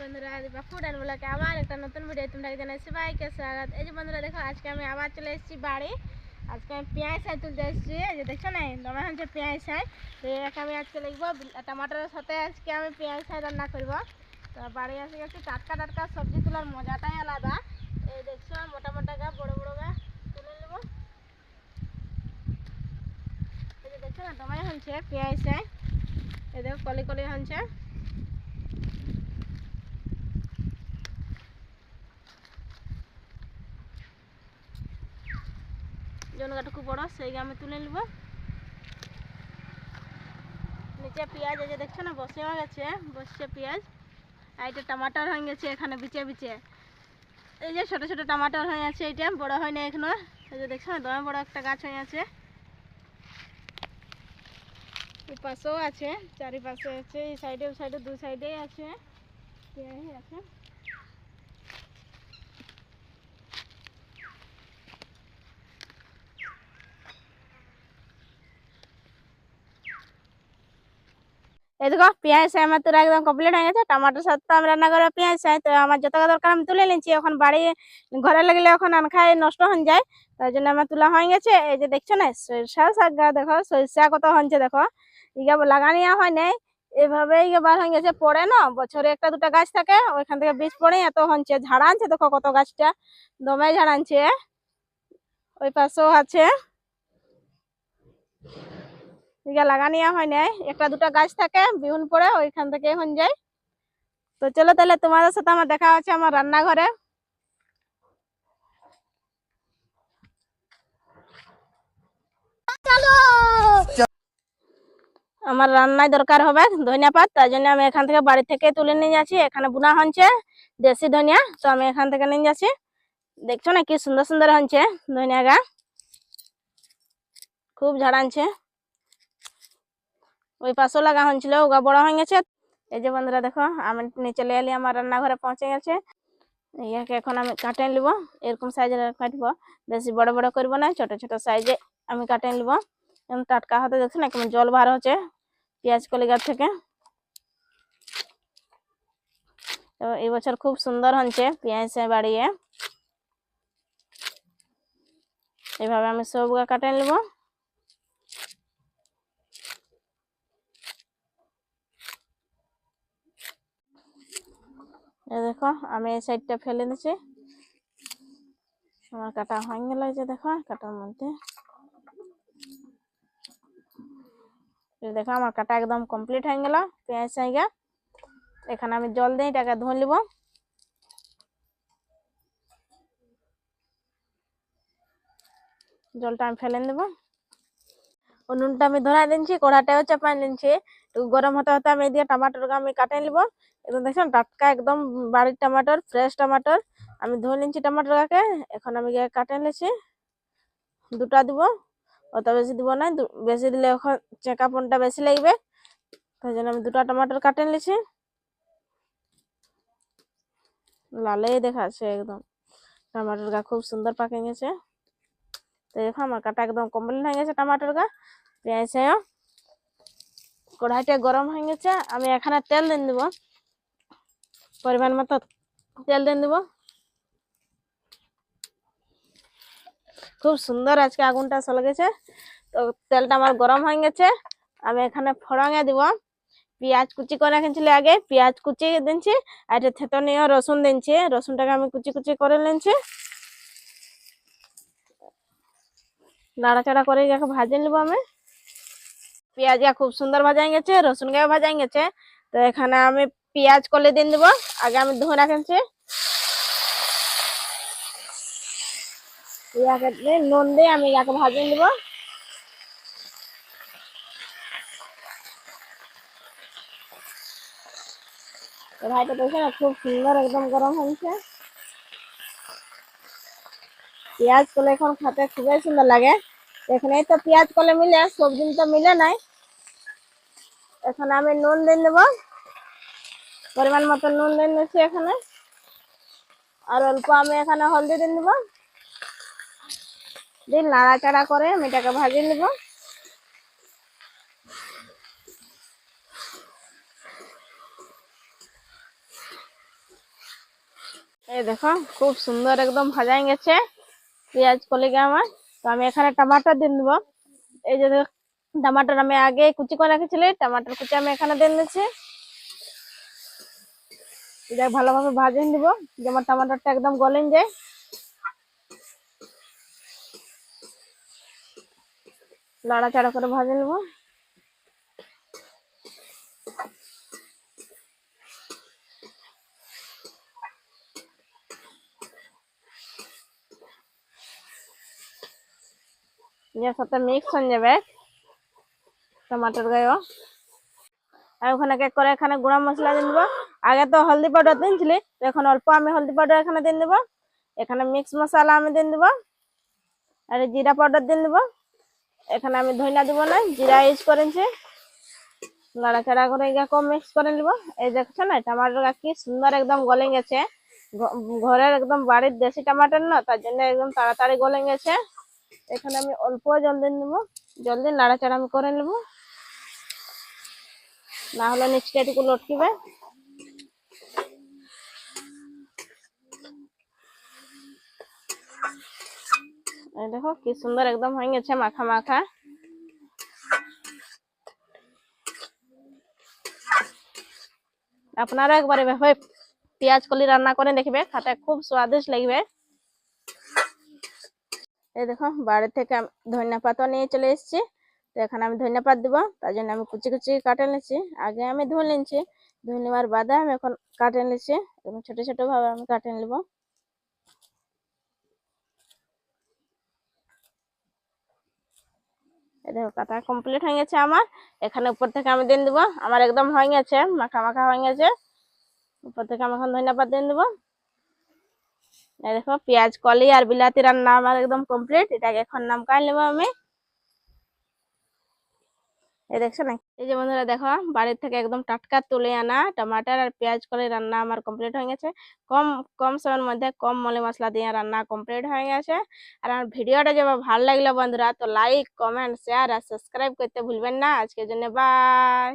বন্ধুরা, food and ব্লগে আবার একটা নতুন ভিডিও তোমরা জানাই সবাইকে স্বাগত। এই যে বন্ধুরা দেখো, আজকে আমি আবার চলে এসেছি বাড়ি। আজকে আমি পেঁয়াজ সাই তুলতে এসেছি। এই যে দেখছো না, দমে হচ্ছে পেঁয়াজ সাই। তো একে আমি আজকে লিখবো টমাটোরের সাথে আজকে আমি পেঁয়াজ সাই রান্না করবো। তো বাড়ি এসে গেছি, টাটকা টাটকা সবজি তোলার মজাটাই আলাদা। এই দেখছো মোটা মোটা গা, বড় বড় গা তুলে নেবো। এই যে দেখছো না, দমে হচ্ছে পেঁয়াজ সাই। এই দেখো কলি কলি হচ্ছে। জনগাটুকু বড়, সেই আমি তুলে নেব। নিচে পেঁয়াজ এই যে দেখছো না বসে গেছে, বসছে পেঁয়াজ। আর এটা টমাটার হয়ে গেছে এখানে বিচে বিচে। এই যে ছোট ছোট টমাটার হয়ে আছে, এইটা বড় হয় না এখনো। এই যে দেখছো না, দমে বড় একটা গাছ হয়ে আছে। এই পাশেও আছে, চারিপাশে আছে, এই সাইডে ওই সাইডে, দু সাইডেই আছে পেঁয়াজ আছে। এই দেখো পেঁয়াজ সাই আমার তোরা একদম কমপ্লিট হয়ে গেছে। টমাটোর সাথে তো আমি রান্না করবো পেঁয়াজ সাই। তো আমার যত দরকার আমি তুলে নিচ্ছি। এখন বাড়ি ঘরে লাগলে এখন আনখাই নষ্ট হয়ে যায়, তাই জন্য আমার তোলা হয়ে গেছে। এই যে দেখছো না সরিষা শাক, দেখো সরিষা কত হচ্ছে দেখো। ইগা লাগানি হয় নাই, এভাবে ইয়ে বার হয়ে গেছে। পড়ে না বছরে একটা দুটা গাছ থাকে, ওইখান থেকে বীজ পড়ে এত হচ্ছে। ঝাড়ানছে দেখো কত গাছটা, দমে ঝাড়ানছে। ওই পাশেও আছে, লাগানি হয় নাই, একটা দুটা গাছ থাকে বিহুন পড়ে ওইখান থেকে হন যায়। তো চলো তাহলে তোমাদের সাথে আমার দেখা হচ্ছে আমার রান্নাঘরে। আমার রান্নায় দরকার হবে ধনিয়া পাত, তাই জন্য আমি এখান থেকে বাড়ি থেকে তুলে নিয়ে যাচ্ছি। এখানে বুনা হচ্ছে দেশি ধনিয়া, তো আমি এখান থেকে নিয়ে যাচ্ছি। দেখছো না কি সুন্দর সুন্দর হচ্ছে ধনিয়া গা, খুব ঝাড়ানছে। ওই পাশেও লাগা হয়েছিল, ওগা বড় হয়ে গেছে। এই যে বন্ধুরা দেখো, আমি নিচে চলে এলি, আমার রান্নাঘরে পৌঁছে গেছে। ইয়াকে এখন আমি কাটে নিব, এরকম সাইজের কাটবো, বেশি বড় বড় করবো না, ছোট ছোট সাইজে আমি কাটে নিব। টাটকা হতে দেখছো না কেমন জল বার হচ্ছে পেঁয়াজ কলিগার থেকে। তো এই বছর খুব সুন্দর হচ্ছে পেঁয়াজ বাড়িয়ে। এইভাবে আমি সবগুলো কাটে নিব। দেখো আমি এই সাইডটা ফেলে দিচ্ছি, আমার কাটা হয়ে গেল। যে দেখো কাটার মধ্যে দেখো আমার কাটা একদম কমপ্লিট হয়ে গেল পেঁয়াজ সাইগা। এখানে আমি জল দিয়ে এটাকে ধুয়ে নিব। জলটা আমি ফেলে দেব। উনুনটা আমি ধরাই দিচ্ছি, কড়াটাও চাপাই নিচ্ছি। গরম হতে হতে আমি দিয়ে টমাটোর আমি কাটে নিব। একদম দেখছেন টাটকা একদম বাড়ির টমাটোর, ফ্রেশ টমাটোর। আমি ধুয়ে নিচ্ছি টমাটোর গাকে। এখন আমি কাটে নিচ্ছি, দুটা দিব, অত বেশি দিব না। বেশি দিলে এখন চেকাপনটা বেশি লাগবে, তাই জন্য আমি দুটা টমাটোর কাটে নিচ্ছি। লালেই দেখাচ্ছে একদম, টমাটোর গা খুব সুন্দর পাকে গেছে। তো দেখো আমার কাটা একদম কমপ্লিট হয়ে গেছে টমাটোর গা। পেঁয়াজ কড়াইটা গরম হয়ে গেছে, আমি এখানে তেল দিয়ে দেবো, পরিমাণ মতো তেল দিয়ে দেবো। খুব সুন্দর আজকে আগুনটা চলে গেছে। তো তেলটা আমার গরম হয়ে গেছে, আমি এখানে ফোড়নে দিব। পেঁয়াজ কুচি করে রেখেছিল, আগে পেঁয়াজ কুচি দিচ্ছি, আর এটা থেতনীয় রসুন দিচ্ছি। রসুনটাকে আমি কুচি কুচি করে নিচ্ছি, নাড়াচাড়া করে ভাজে নিব আমি। পেঁয়াজ খুব সুন্দর ভাজা গেছে, রসুন গায়ে ভাজা গেছে। তো এখানে আমি পেঁয়াজ কলে দিয়ে দিব, আগে আমি ধুয়ে রাখছি। নুন দিয়ে আমি ভাজে নিব। কড়াইটা দেখে না খুব সুন্দর একদম গরম হয়েছে। পেঁয়াজ কলে এখন খেতে খুবই সুন্দর লাগে। এখানে তো পেঁয়াজ কলে মিলে, সবজি তো মিলে নাই। এখানে আমি নুন দিয়ে দেব, পরিমাণ মতো নুন দিয়ে নিচ্ছি এখানে। আর অল্প আমি এখানে হলদি দিয়ে দেব, দিয়ে নাড়াচাড়া করে আমি এটাকে ভাজে নেব। এই দেখো খুব সুন্দর একদম ভাজা হয়ে গেছে পেঁয়াজ কলিকে আমার। তো আমি এখানে টমাটো দিয়ে দেবো। এই যে দেখো, টমাটোর আমি আগে কুচি করে রেখেছিলি, টমাটোর কুচি আমি এখানে দিয়ে দিচ্ছি। এটা ভালোভাবে ভাজিয়ে দিব যেমন টমাটোরটা একদম গলেন যায়। লাড়াচাড়া করে ভাজে নেব। এর সাথে মিক্স হয়ে যাবে টমাটোর গায়েও। আর ওখানে এক করে এখানে গুঁড়া মশলা দিয়ে দেবো। আগে তো হলদি পাউডার দিয়েছিলি, তো এখন অল্প আমি হলদি পাউডার এখানে দিয়ে দেবো। এখানে মিক্স মশলা আমি দিয়ে দেবো, আর জিরা পাউডার দিয়ে দেবো। এখানে আমি ধনিয়া দিব না, জিরা ইউজ করেছি। নাড়াচাড়া করে কম মিক্স করে নিব। এই দেখছো না টমাটোটা কি সুন্দর একদম গলে গেছে। ঘরের একদম বাড়ির দেশি টমাটোর না, তার জন্য একদম তাড়াতাড়ি গলে গেছে। এখানে আমি অল্প জল দিয়ে নেবো, জল দিয়ে নাড়াচাড়া আমি করে নেব, না হলে নিচটা একটু লটকিবে। এই দেখো কি সুন্দর একদম হয়ে গেছে মাখা মাখা। আপনারা একবার এভাবে পেঁয়াজ কলি রান্না করে দেখবে, খেতে খুব স্বাদিষ্ট লাগবে। এই দেখো বাড়ি থেকে ধনিয়া পাতা নিয়ে চলে এসেছি। তো এখানে আমি ধনিয়া পাতা দিব, তার জন্য আমি কুচি কুচি কাটে নিচ্ছি। আগে আমি ধুয়ে নিচ্ছি, ধুয়ে নেওয়ার বাদে আমি এখন কাটে নিচ্ছি। এবং ছোট ছোট ভাবে আমি কাটে নিব। এই দেখো কাটা কমপ্লিট হয়ে গেছে আমার। এখানে উপর থেকে আমি দিয়ে দেবো, আমার একদম হয়ে গেছে মাখা মাখা হয়ে গেছে। উপর থেকে আমি এখন ধনিয়া পাতা দিয়ে দেবো। এই দেখো পেঁয়াজ কলি আর বিলাতি রান্না আমার একদম কমপ্লিট। এটাকে এখন নামকাই নেবো আমি। এই দেখছো না, এই যে বন্ধুরা দেখো বাড়ির থেকে একদম টাটকা তুলে আনা টমাটার আর পেঁয়াজ কলি রান্না আমার কমপ্লিট হয়ে গেছে। কম কম সময়ের মধ্যে কম মলে মশলা দিয়ে রান্না কমপ্লিট হয়ে গেছে। আর আমার ভিডিওটা যদি ভালো লাগলো বন্ধুরা, তো লাইক কমেন্ট শেয়ার আর সাবস্ক্রাইব করতে ভুলবেন না। আজকের জন্য বাই।